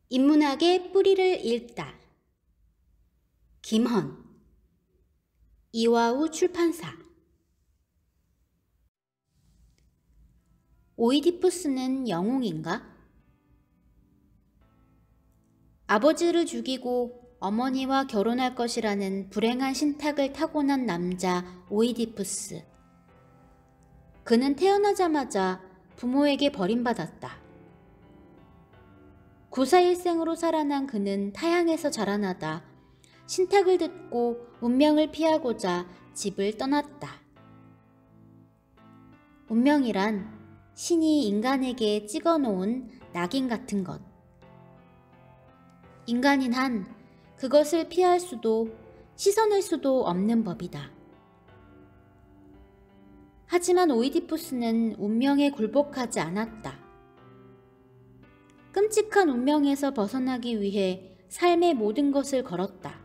인문학의 뿌리를 읽다. 김헌, 이화우 출판사. 오이디푸스는 영웅인가? 아버지를 죽이고 어머니와 결혼할 것이라는 불행한 신탁을 타고난 남자 오이디푸스. 그는 태어나자마자 부모에게 버림받았다. 구사일생으로 살아난 그는 타향에서 자라나다 신탁을 듣고 운명을 피하고자 집을 떠났다. 운명이란 신이 인간에게 찍어놓은 낙인 같은 것. 인간인 한 그것을 피할 수도 씻어낼 수도 없는 법이다. 하지만 오이디푸스는 운명에 굴복하지 않았다. 끔찍한 운명에서 벗어나기 위해 삶의 모든 것을 걸었다.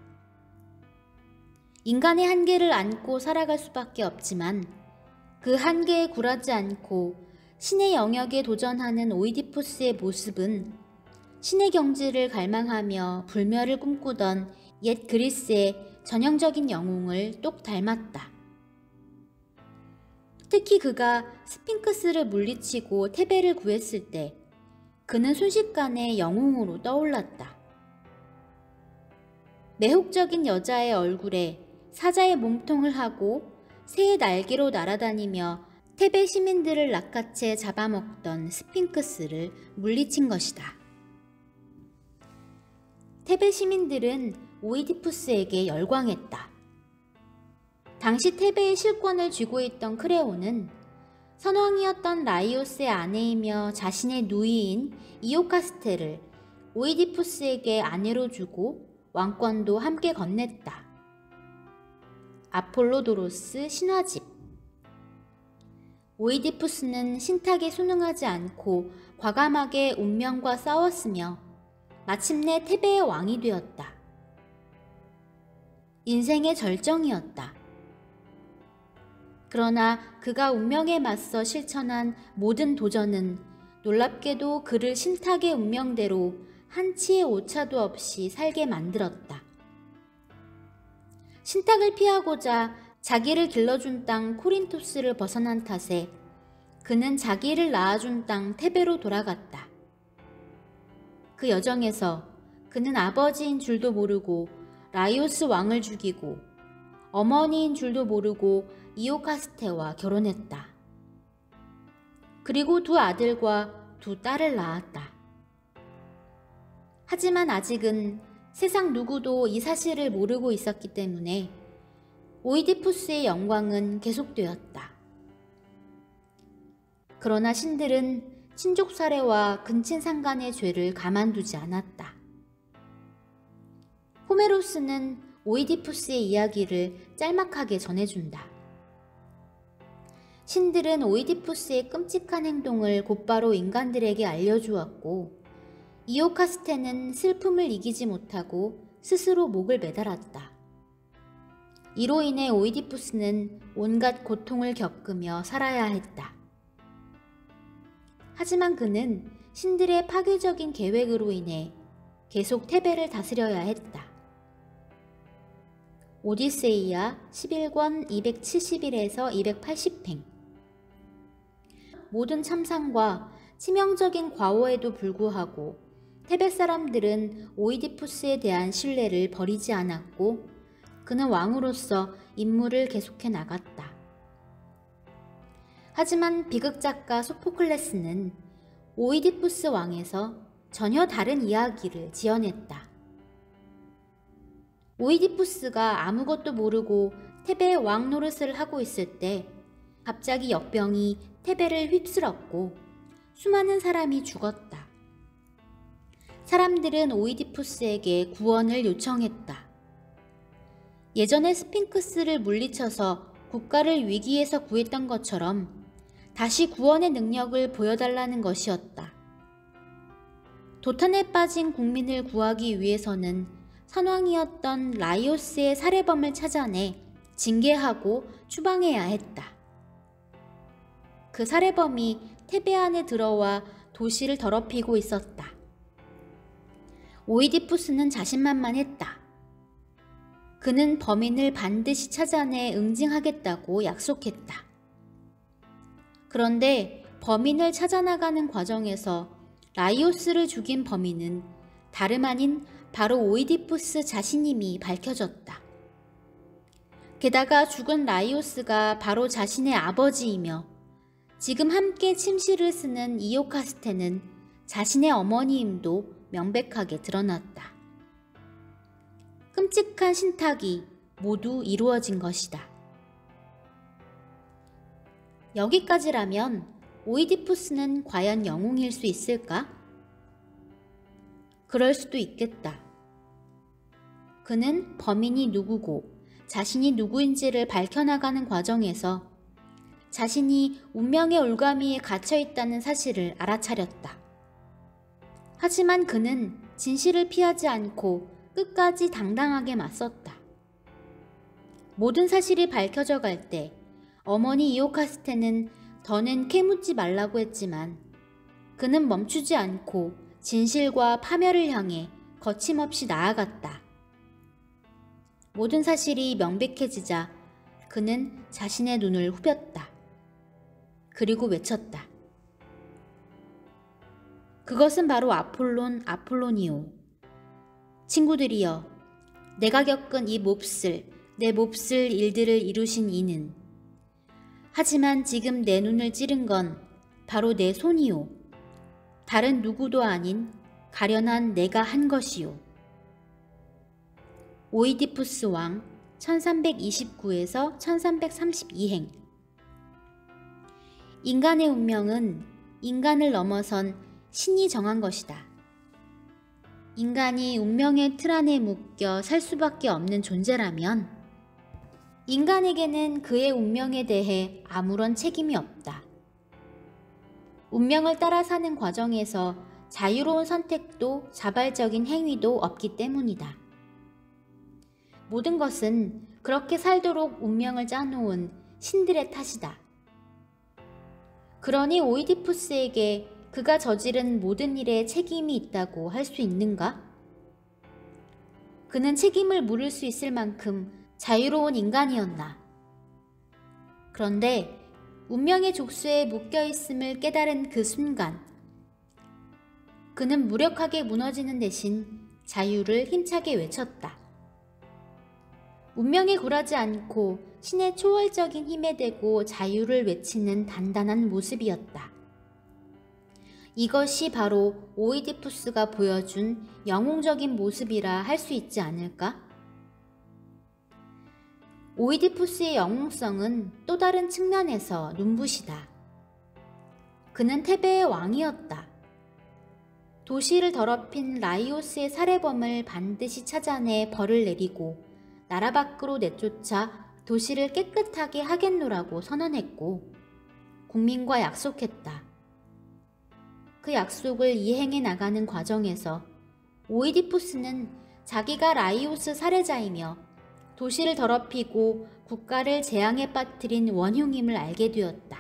인간의 한계를 안고 살아갈 수밖에 없지만 그 한계에 굴하지 않고 신의 영역에 도전하는 오이디푸스의 모습은 신의 경지를 갈망하며 불멸을 꿈꾸던 옛 그리스의 전형적인 영웅을 똑 닮았다. 특히 그가 스핑크스를 물리치고 테베를 구했을 때 그는 순식간에 영웅으로 떠올랐다. 매혹적인 여자의 얼굴에 사자의 몸통을 하고 새의 날개로 날아다니며 테베 시민들을 낚아채 잡아먹던 스핑크스를 물리친 것이다. 테베 시민들은 오이디푸스에게 열광했다. 당시 테베의 실권을 쥐고 있던 크레오는 선왕이었던 라이오스의 아내이며 자신의 누이인 이오카스테를 오이디푸스에게 아내로 주고 왕권도 함께 건넸다. 아폴로도로스 신화집. 오이디푸스는 신탁에 순응하지 않고 과감하게 운명과 싸웠으며 마침내 테베의 왕이 되었다. 인생의 절정이었다. 그러나 그가 운명에 맞서 실천한 모든 도전은 놀랍게도 그를 신탁의 운명대로 한치의 오차도 없이 살게 만들었다. 신탁을 피하고자 자기를 길러준 땅 코린토스를 벗어난 탓에 그는 자기를 낳아준 땅 테베로 돌아갔다. 그 여정에서 그는 아버지인 줄도 모르고 라이오스 왕을 죽이고 어머니인 줄도 모르고 이오카스테와 결혼했다. 그리고 두 아들과 두 딸을 낳았다. 하지만 아직은 세상 누구도 이 사실을 모르고 있었기 때문에 오이디푸스의 영광은 계속되었다. 그러나 신들은 친족살해와 근친상간의 죄를 가만두지 않았다. 호메로스는 오이디푸스의 이야기를 짤막하게 전해준다. 신들은 오이디푸스의 끔찍한 행동을 곧바로 인간들에게 알려주었고 이오카스테는 슬픔을 이기지 못하고 스스로 목을 매달았다. 이로 인해 오이디푸스는 온갖 고통을 겪으며 살아야 했다. 하지만 그는 신들의 파괴적인 계획으로 인해 계속 테베를 다스려야 했다. 오디세이아 11권 271에서 280행. 모든 참상과 치명적인 과오에도 불구하고 테베 사람들은 오이디푸스에 대한 신뢰를 버리지 않았고 그는 왕으로서 임무를 계속해 나갔다. 하지만 비극작가 소포클레스는 오이디푸스 왕에서 전혀 다른 이야기를 지어냈다. 오이디푸스가 아무것도 모르고 테베의 왕 노릇을 하고 있을 때 갑자기 역병이 테베를 휩쓸었고 수많은 사람이 죽었다. 사람들은 오이디푸스에게 구원을 요청했다. 예전에 스핑크스를 물리쳐서 국가를 위기에서 구했던 것처럼 다시 구원의 능력을 보여달라는 것이었다. 도탄에 빠진 국민을 구하기 위해서는 선왕이었던 라이오스의 살해범을 찾아내 징계하고 추방해야 했다. 그 살해범이 테베 안에 들어와 도시를 더럽히고 있었다. 오이디푸스는 자신만만했다. 그는 범인을 반드시 찾아내 응징하겠다고 약속했다. 그런데 범인을 찾아나가는 과정에서 라이오스를 죽인 범인은 다름 아닌 바로 오이디푸스 자신임이 밝혀졌다. 게다가 죽은 라이오스가 바로 자신의 아버지이며 지금 함께 침실을 쓰는 이오카스테는 자신의 어머니임도 명백하게 드러났다. 끔찍한 신탁이 모두 이루어진 것이다. 여기까지라면 오이디푸스는 과연 영웅일 수 있을까? 그럴 수도 있겠다. 그는 범인이 누구고 자신이 누구인지를 밝혀나가는 과정에서 자신이 운명의 올가미에 갇혀있다는 사실을 알아차렸다. 하지만 그는 진실을 피하지 않고 끝까지 당당하게 맞섰다. 모든 사실이 밝혀져 갈 때 어머니 이오카스테는 더는 캐묻지 말라고 했지만 그는 멈추지 않고 진실과 파멸을 향해 거침없이 나아갔다. 모든 사실이 명백해지자 그는 자신의 눈을 후볐다. 그리고 외쳤다. 그것은 바로 아폴론이오. 친구들이여, 내가 겪은 내 몹쓸 일들을 이루신 이는 하지만 지금 내 눈을 찌른 건 바로 내 손이오. 다른 누구도 아닌 가련한 내가 한 것이오. 오이디푸스 왕 1329에서 1332행. 인간의 운명은 인간을 넘어선 신이 정한 것이다. 인간이 운명의 틀 안에 묶여 살 수밖에 없는 존재라면 인간에게는 그의 운명에 대해 아무런 책임이 없다. 운명을 따라 사는 과정에서 자유로운 선택도 자발적인 행위도 없기 때문이다. 모든 것은 그렇게 살도록 운명을 짜놓은 신들의 탓이다. 그러니 오이디푸스에게 그가 저지른 모든 일에 책임이 있다고 할 수 있는가? 그는 책임을 물을 수 있을 만큼 자유로운 인간이었나? 그런데 운명의 족쇄에 묶여있음을 깨달은 그 순간 그는 무력하게 무너지는 대신 자유를 힘차게 외쳤다. 운명에 굴하지 않고 신의 초월적인 힘에 대고 자유를 외치는 단단한 모습이었다. 이것이 바로 오이디푸스가 보여준 영웅적인 모습이라 할 수 있지 않을까? 오이디푸스의 영웅성은 또 다른 측면에서 눈부시다. 그는 테베의 왕이었다. 도시를 더럽힌 라이오스의 살해범을 반드시 찾아내 벌을 내리고 나라 밖으로 내쫓아 도시를 깨끗하게 하겠노라고 선언했고 국민과 약속했다. 그 약속을 이행해 나가는 과정에서 오이디푸스는 자기가 라이오스 살해자이며 도시를 더럽히고 국가를 재앙에 빠뜨린 원흉임을 알게 되었다.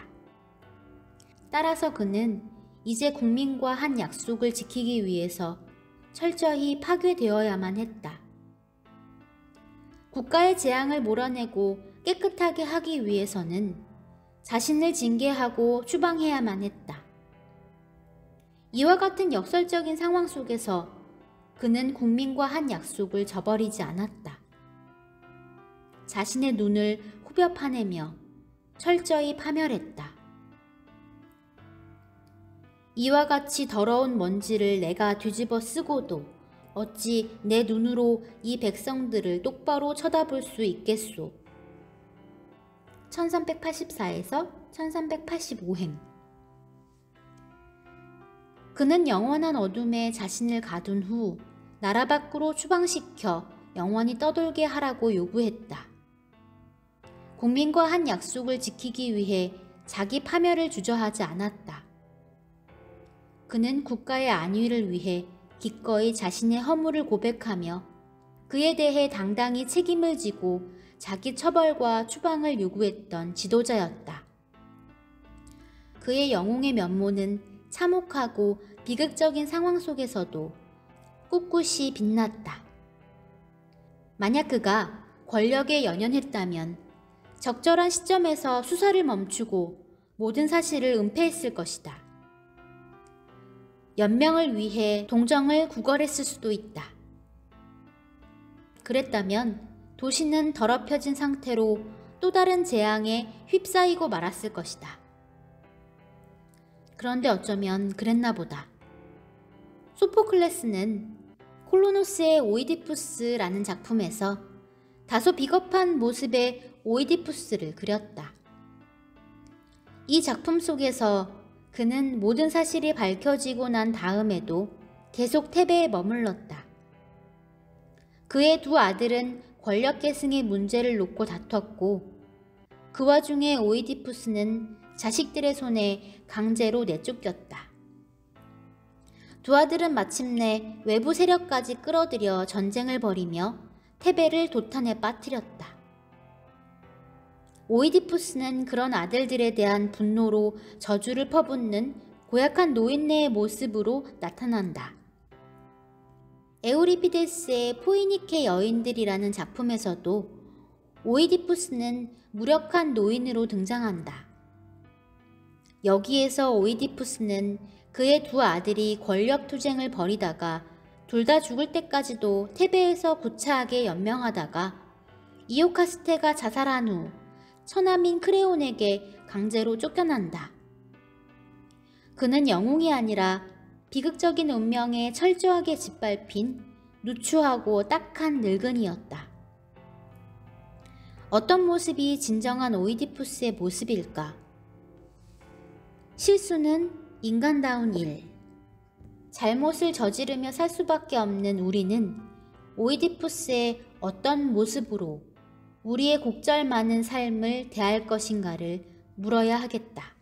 따라서 그는 이제 국민과 한 약속을 지키기 위해서 철저히 파괴되어야만 했다. 국가의 재앙을 몰아내고 깨끗하게 하기 위해서는 자신을 징계하고 추방해야만 했다. 이와 같은 역설적인 상황 속에서 그는 국민과 한 약속을 저버리지 않았다. 자신의 눈을 후벼 파내며 철저히 파멸했다. 이와 같이 더러운 먼지를 내가 뒤집어 쓰고도 어찌 내 눈으로 이 백성들을 똑바로 쳐다볼 수 있겠소. 1384에서 1385행. 그는 영원한 어둠에 자신을 가둔 후 나라 밖으로 추방시켜 영원히 떠돌게 하라고 요구했다. 국민과 한 약속을 지키기 위해 자기 파멸을 주저하지 않았다. 그는 국가의 안위를 위해 기꺼이 자신의 허물을 고백하며 그에 대해 당당히 책임을 지고 자기 처벌과 추방을 요구했던 지도자였다. 그의 영웅의 면모는 참혹하고 비극적인 상황 속에서도 꿋꿋이 빛났다. 만약 그가 권력에 연연했다면 적절한 시점에서 수사를 멈추고 모든 사실을 은폐했을 것이다. 연명을 위해 동정을 구걸했을 수도 있다. 그랬다면 도시는 더럽혀진 상태로 또 다른 재앙에 휩싸이고 말았을 것이다. 그런데 어쩌면 그랬나 보다. 소포클레스는 콜로노스의 오이디푸스라는 작품에서 다소 비겁한 모습의 오이디푸스를 그렸다. 이 작품 속에서 그는 모든 사실이 밝혀지고 난 다음에도 계속 테베에 머물렀다. 그의 두 아들은 권력 계승의 문제를 놓고 다퉜고 그 와중에 오이디푸스는 자식들의 손에 강제로 내쫓겼다. 두 아들은 마침내 외부 세력까지 끌어들여 전쟁을 벌이며 테베를 도탄에 빠뜨렸다. 오이디푸스는 그런 아들들에 대한 분노로 저주를 퍼붓는 고약한 노인네의 모습으로 나타난다. 에우리피데스의 포이니케 여인들이라는 작품에서도 오이디푸스는 무력한 노인으로 등장한다. 여기에서 오이디푸스는 그의 두 아들이 권력 투쟁을 벌이다가 둘 다 죽을 때까지도 테베에서 구차하게 연명하다가 이오카스테가 자살한 후 처남인 크레온에게 강제로 쫓겨난다. 그는 영웅이 아니라 비극적인 운명에 철저하게 짓밟힌 누추하고 딱한 늙은이였다. 어떤 모습이 진정한 오이디푸스의 모습일까? 실수는 인간다운 일. 잘못을 저지르며 살 수밖에 없는 우리는 오이디푸스의 어떤 모습으로 우리의 곡절 많은 삶을 대할 것인가를 물어야 하겠다.